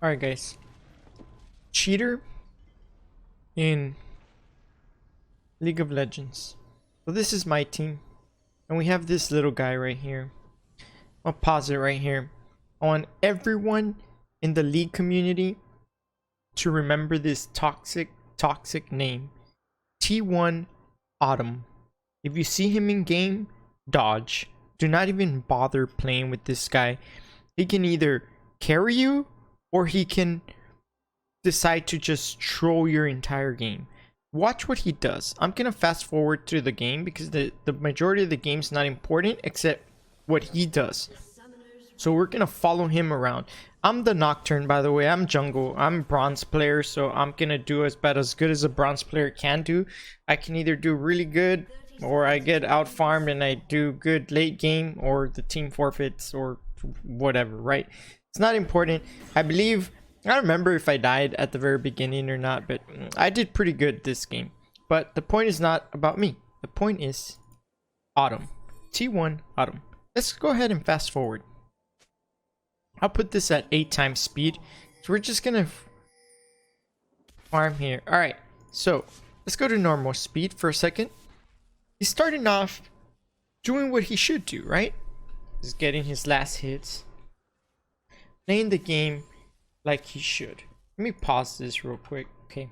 Alright guys, cheater in League of Legends. So this is my team, and we have this little guy right here. I'll pause it right here. I want everyone in the League community to remember this toxic name, T1 Autumn. If you see him in game, dodge. Do not even bother playing with this guy. He can either carry you or he can decide to just troll your entire game. Watch what he does. I'm gonna fast forward through the game because the majority of the game's not important except what he does. So we're gonna follow him around. I'm the Nocturne, by the way. I'm jungle. I'm bronze player, so I'm gonna do as good as a bronze player can do. I can either do really good, or I get out farmed and I do good late game, or the team forfeits, or whatever, right? It's not important. I don't remember if I died at the very beginning or not, but I did pretty good this game. But the point is not about me. The point is Autumn. T1 Autumn. Let's go ahead and fast forward. I'll put this at 8 times speed. So we're just gonna farm here. Alright, so let's go to normal speed for a second. He's starting off doing what he should do, right? He's getting his last hits. Playing the game like he should. Let me pause this real quick. Okay.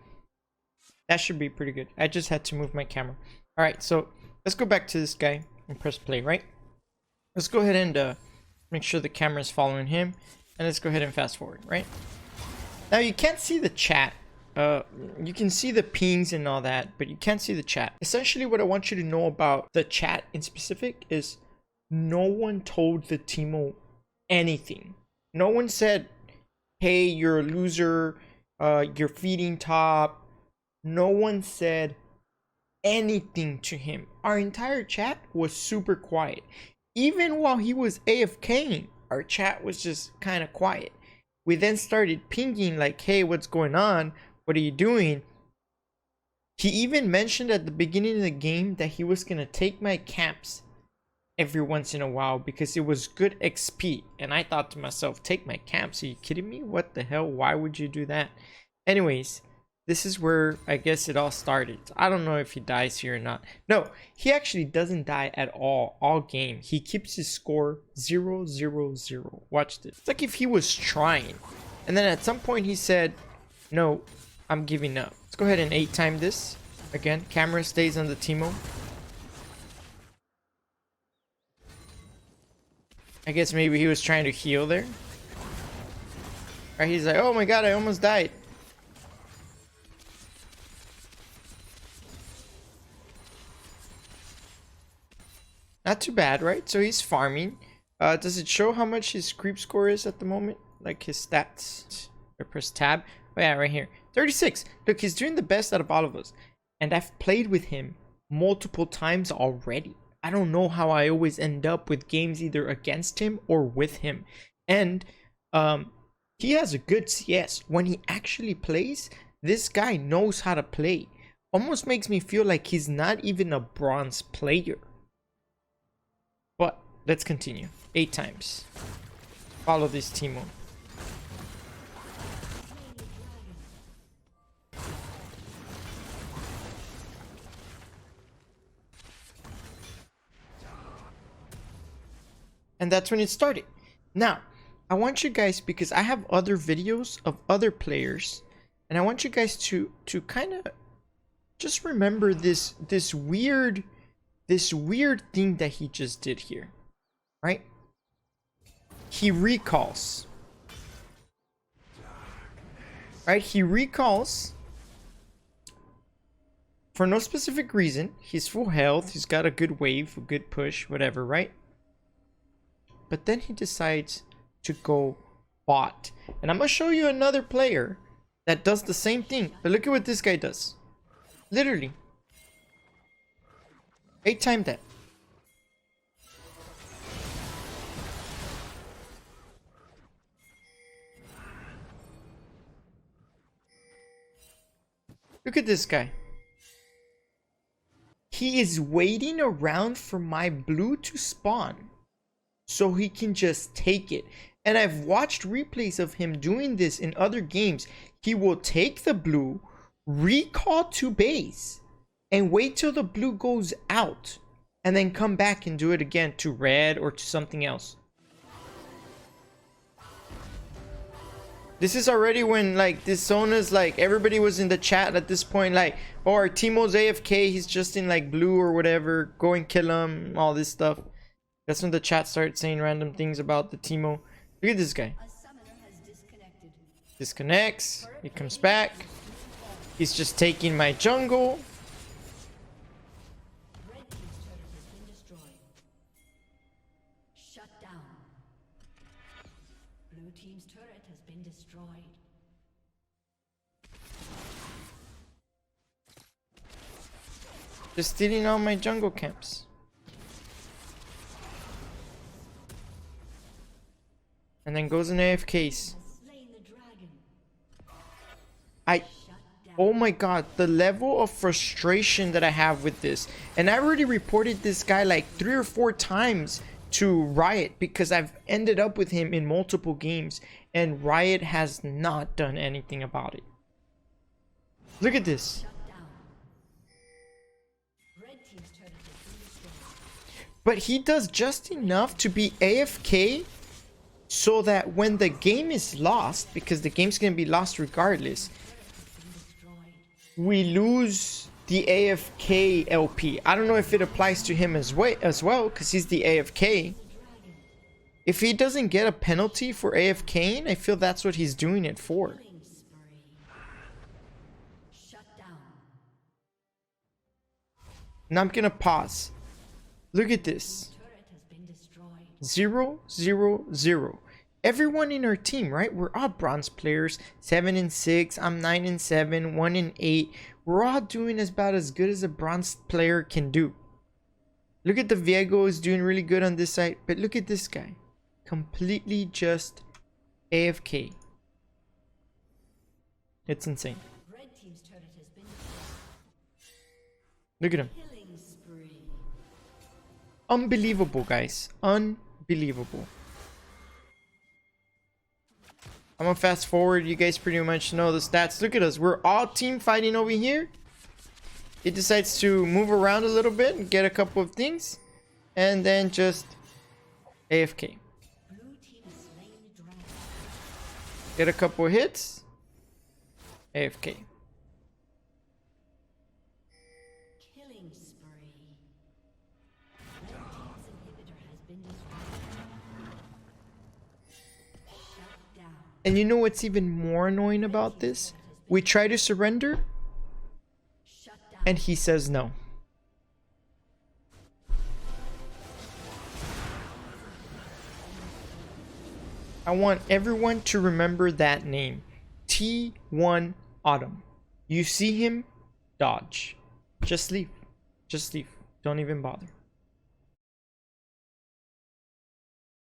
That should be pretty good. I just had to move my camera. Alright, so let's go back to this guy and press play, right? Let's go ahead and make sure the camera is following him. And let's go ahead and fast forward, right? Now you can't see the chat. You can see the pings and all that, but you can't see the chat. Essentially what I want you to know about the chat in specific is no one told the Teemo anything. No one said, hey, you're a loser, you're feeding top. No one said anything to him. Our entire chat was super quiet. Even while he was AFKing, our chat was just kind of quiet. We then started pinging like, hey, what's going on? What are you doing? He even mentioned at the beginning of the game that he was going to take my camps every once in a while because it was good XP. And I thought to myself, take my camps? Are you kidding me? What the hell? Why would you do that? Anyways, this is where I guess it all started. I don't know if he dies here or not. No, he actually doesn't die at all game. He keeps his score 0-0-0. Watch this. It's like if he was trying. And then at some point he said, no, I'm giving up. Let's go ahead and 8 time this. Again, camera stays on the Teemo. I guess maybe he was trying to heal there. Right, he's like, oh my god, I almost died. Not too bad, right? So he's farming. Does it show how much his creep score is at the moment? Like his stats? I press tab. Oh yeah, right here. 36. Look, he's doing the best out of all of us. And I've played with him multiple times already. I don't know how I always end up with games either against him or with him. And he has a good CS. When he actually plays, this guy knows how to play. Almost makes me feel like he's not even a bronze player. But let's continue. 8 times. Follow this Teemo. And that's when it started. Now, I want you guys, because I have other videos of other players, and I want you guys to kind of just remember this weird thing that he just did here, right? He recalls, right? He recalls for no specific reason. He's full health. He's got a good wave, a good push, whatever, right? But then he decides to go bot. And I'm going to show you another player that does the same thing. But look at what this guy does. Literally. 8 times that. Look at this guy. He is waiting around for my blue to spawn so he can just take it. And I've watched replays of him doing this in other games. He will take the blue, recall to base, and wait till the blue goes out, and then come back and do it again to red or to something else. This is already when like this Sona's like everybody was in the chat at this point like, oh, our Teemo's AFK, he's just in like blue or whatever, go and kill him, all this stuff. That's when the chat started saying random things about the Teemo. Look at this guy. Disconnects. He comes back. He's just taking my jungle. Shut down. Blue team's turret has been destroyed. Just stealing all my jungle camps. And then goes in AFKs. Oh my god, the level of frustration that I have with this. And I already reported this guy like 3 or 4 times to Riot because I've ended up with him in multiple games and Riot has not done anything about it. Look at this. But he does just enough to be AFK so that when the game is lost, because the game's gonna be lost regardless, we lose the AFK LP. I don't know if it applies to him as well, because he's the AFK. If he doesn't get a penalty for AFKing, I feel that's what he's doing it for. Now I'm gonna pause. Look at this. 0, 0, 0. Everyone in our team, right? We're all bronze players. 7 and 6. I'm 9 and 7. 1 and 8. We're all doing about as good as a bronze player can do. Look at the Viego is doing really good on this side, but look at this guy, completely just AFK. It's insane. Look at him. Unbelievable, guys. Unbelievable. I'm gonna fast forward. You guys pretty much know the stats. Look at us. We're all team fighting over here. He decides to move around a little bit and get a couple of things. And then just AFK. Get a couple of hits. AFK. And you know what's even more annoying about this? We try to surrender, and he says no. I want everyone to remember that name. T1 Autumn. You see him, dodge. Just leave. Just leave. Don't even bother.